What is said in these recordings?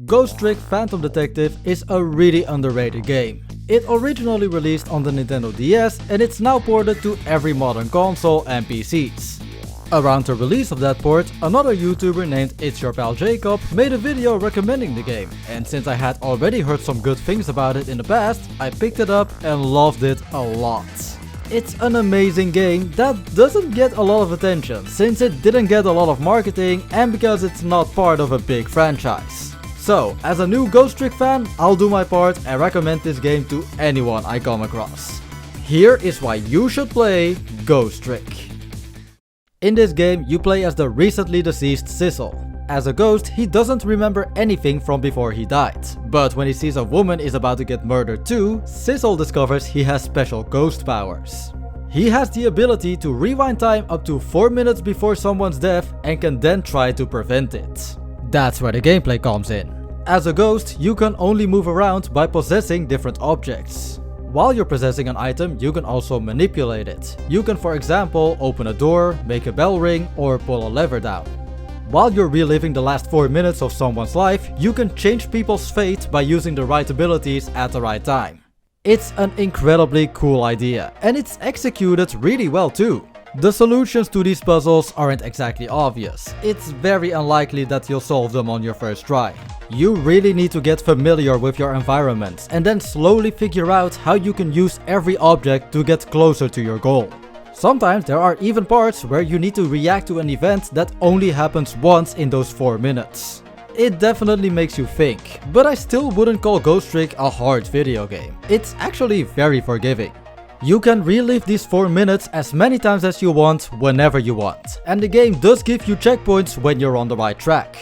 Ghost Trick Phantom Detective is a really underrated game. It originally released on the Nintendo DS and it's now ported to every modern console and PCs. Around the release of that port, another YouTuber named It's Your Pal Jacob made a video recommending the game, and since I had already heard some good things about it in the past, I picked it up and loved it a lot. It's an amazing game that doesn't get a lot of attention since it didn't get a lot of marketing and because it's not part of a big franchise. So, as a new Ghost Trick fan, I'll do my part and recommend this game to anyone I come across. Here is why you should play Ghost Trick. In this game, you play as the recently deceased Sissel. As a ghost, he doesn't remember anything from before he died. But when he sees a woman is about to get murdered too, Sissel discovers he has special ghost powers. He has the ability to rewind time up to 4 minutes before someone's death and can then try to prevent it. That's where the gameplay comes in. As a ghost, you can only move around by possessing different objects. While you're possessing an item, you can also manipulate it. You can, for example, open a door, make a bell ring, or pull a lever down. While you're reliving the last 4 minutes of someone's life, you can change people's fate by using the right abilities at the right time. It's an incredibly cool idea, and it's executed really well too. The solutions to these puzzles aren't exactly obvious. It's very unlikely that you'll solve them on your first try. You really need to get familiar with your environments and then slowly figure out how you can use every object to get closer to your goal. Sometimes there are even parts where you need to react to an event that only happens once in those 4 minutes. It definitely makes you think, but I still wouldn't call Ghost Trick a hard video game. It's actually very forgiving. You can relive these 4 minutes as many times as you want, whenever you want, and the game does give you checkpoints when you're on the right track.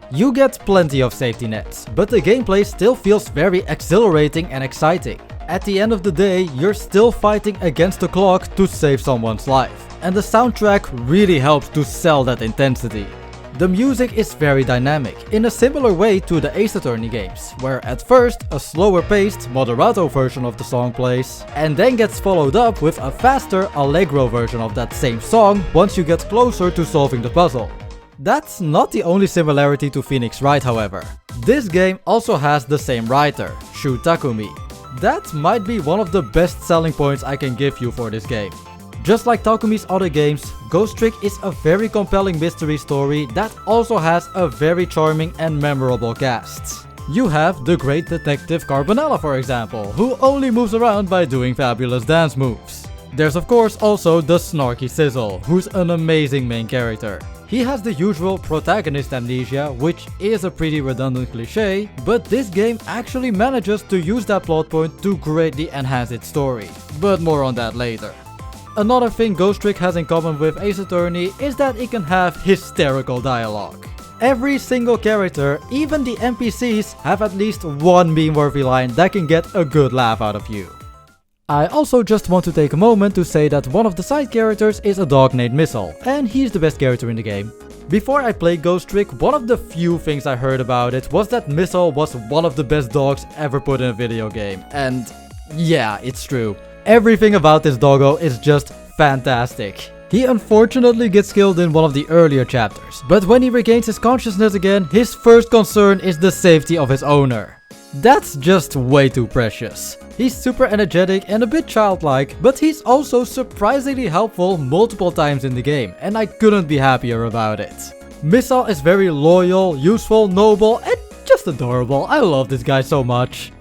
You get plenty of safety nets, but the gameplay still feels very exhilarating and exciting. At the end of the day, you're still fighting against the clock to save someone's life, and the soundtrack really helps to sell that intensity. The music is very dynamic, in a similar way to the Ace Attorney games, where at first a slower paced, moderato version of the song plays, and then gets followed up with a faster, allegro version of that same song once you get closer to solving the puzzle. That's not the only similarity to Phoenix Wright, however. This game also has the same writer, Shu Takumi. That might be one of the best selling points I can give you for this game. Just like Takumi's other games, Ghost Trick is a very compelling mystery story that also has a very charming and memorable cast. You have the great detective Carbonella, for example, who only moves around by doing fabulous dance moves. There's of course also the snarky Sizzle, who's an amazing main character. He has the usual protagonist amnesia, which is a pretty redundant cliche, but this game actually manages to use that plot point to greatly enhance its story. But more on that later. Another thing Ghost Trick has in common with Ace Attorney is that it can have hysterical dialogue. Every single character, even the NPCs, have at least one meme-worthy line that can get a good laugh out of you. I also just want to take a moment to say that one of the side characters is a dog named Missile, and he's the best character in the game. Before I played Ghost Trick, one of the few things I heard about it was that Missile was one of the best dogs ever put in a video game, and yeah, it's true. Everything about this doggo is just fantastic. He unfortunately gets killed in one of the earlier chapters, but when he regains his consciousness again, his first concern is the safety of his owner. That's just way too precious. He's super energetic and a bit childlike, but he's also surprisingly helpful multiple times in the game, and I couldn't be happier about it. Missile is very loyal, useful, noble, and just adorable. I love this guy so much.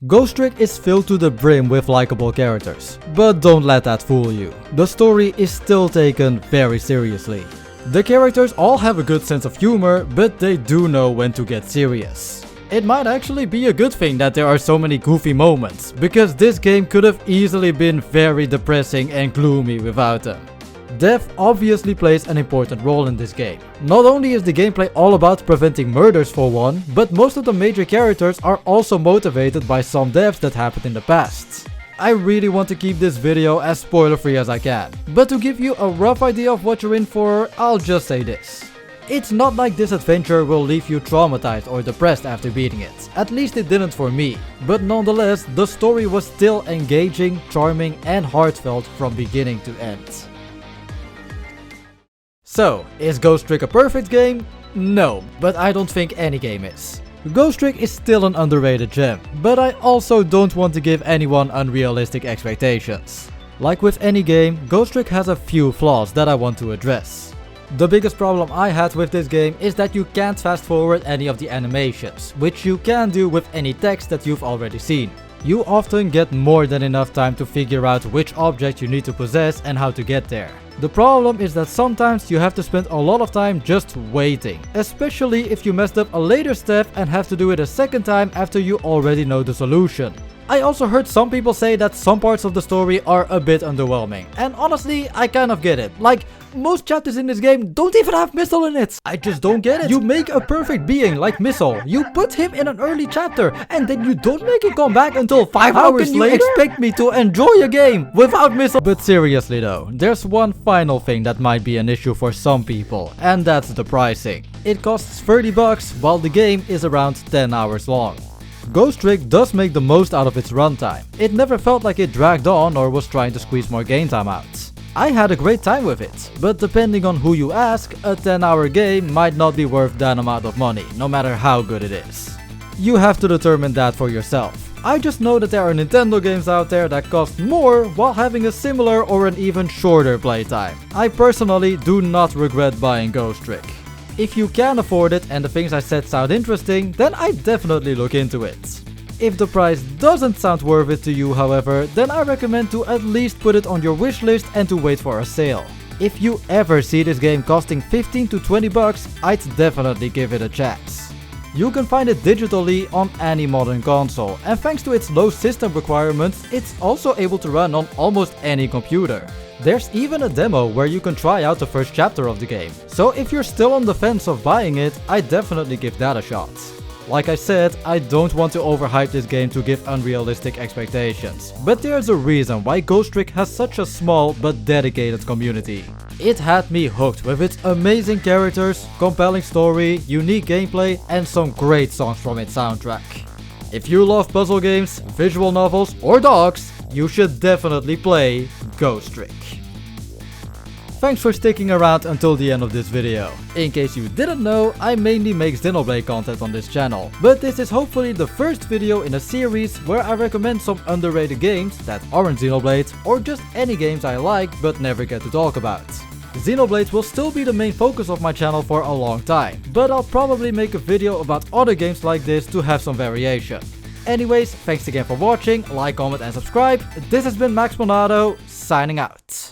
Ghost Trick is filled to the brim with likable characters, but don't let that fool you. The story is still taken very seriously. The characters all have a good sense of humor, but they do know when to get serious. It might actually be a good thing that there are so many goofy moments, because this game could have easily been very depressing and gloomy without them. Death obviously plays an important role in this game. Not only is the gameplay all about preventing murders for one, but most of the major characters are also motivated by some deaths that happened in the past. I really want to keep this video as spoiler free as I can, but to give you a rough idea of what you're in for, I'll just say this. It's not like this adventure will leave you traumatized or depressed after beating it. At least it didn't for me. But nonetheless, the story was still engaging, charming, and heartfelt from beginning to end. So, is Ghost Trick a perfect game? No, but I don't think any game is. Ghost Trick is still an underrated gem, but I also don't want to give anyone unrealistic expectations. Like with any game, Ghost Trick has a few flaws that I want to address. The biggest problem I had with this game is that you can't fast forward any of the animations, which you can do with any text that you've already seen. You often get more than enough time to figure out which object you need to possess and how to get there. The problem is that sometimes you have to spend a lot of time just waiting, especially if you messed up a later step and have to do it a second time after you already know the solution. I also heard some people say that some parts of the story are a bit underwhelming, and honestly, I kind of get it. Like, most chapters in this game don't even have Missile in it. I just don't get it. You make a perfect being like Missile, you put him in an early chapter, and then you don't make him come back until 5 hours later? How can you expect me to enjoy a game without Missile? But seriously though, there's one final thing that might be an issue for some people, and that's the pricing. It costs $30 while the game is around 10 hours long. Ghost Trick does make the most out of its runtime. It never felt like it dragged on or was trying to squeeze more game time out. I had a great time with it, but depending on who you ask, a 10-hour game might not be worth that amount of money, no matter how good it is. You have to determine that for yourself. I just know that there are Nintendo games out there that cost more while having a similar or an even shorter playtime. I personally do not regret buying Ghost Trick. If you can afford it and the things I said sound interesting, then I'd definitely look into it. If the price doesn't sound worth it to you, however, then I recommend to at least put it on your wishlist and to wait for a sale. If you ever see this game costing 15 to 20 bucks, I'd definitely give it a chance. You can find it digitally on any modern console, and thanks to its low system requirements, it's also able to run on almost any computer. There's even a demo where you can try out the first chapter of the game, so if you're still on the fence of buying it, I'd definitely give that a shot. Like I said, I don't want to overhype this game to give unrealistic expectations, but there's a reason why Ghost Trick has such a small but dedicated community. It had me hooked with its amazing characters, compelling story, unique gameplay, and some great songs from its soundtrack. If you love puzzle games, visual novels, or dogs, you should definitely play Ghost Trick. Thanks for sticking around until the end of this video. In case you didn't know, I mainly make Xenoblade content on this channel, but this is hopefully the first video in a series where I recommend some underrated games that aren't Xenoblade, or just any games I like but never get to talk about. Xenoblade will still be the main focus of my channel for a long time, but I'll probably make a video about other games like this to have some variation. Anyways, thanks again for watching, like, comment and subscribe. This has been Max Monado, signing out.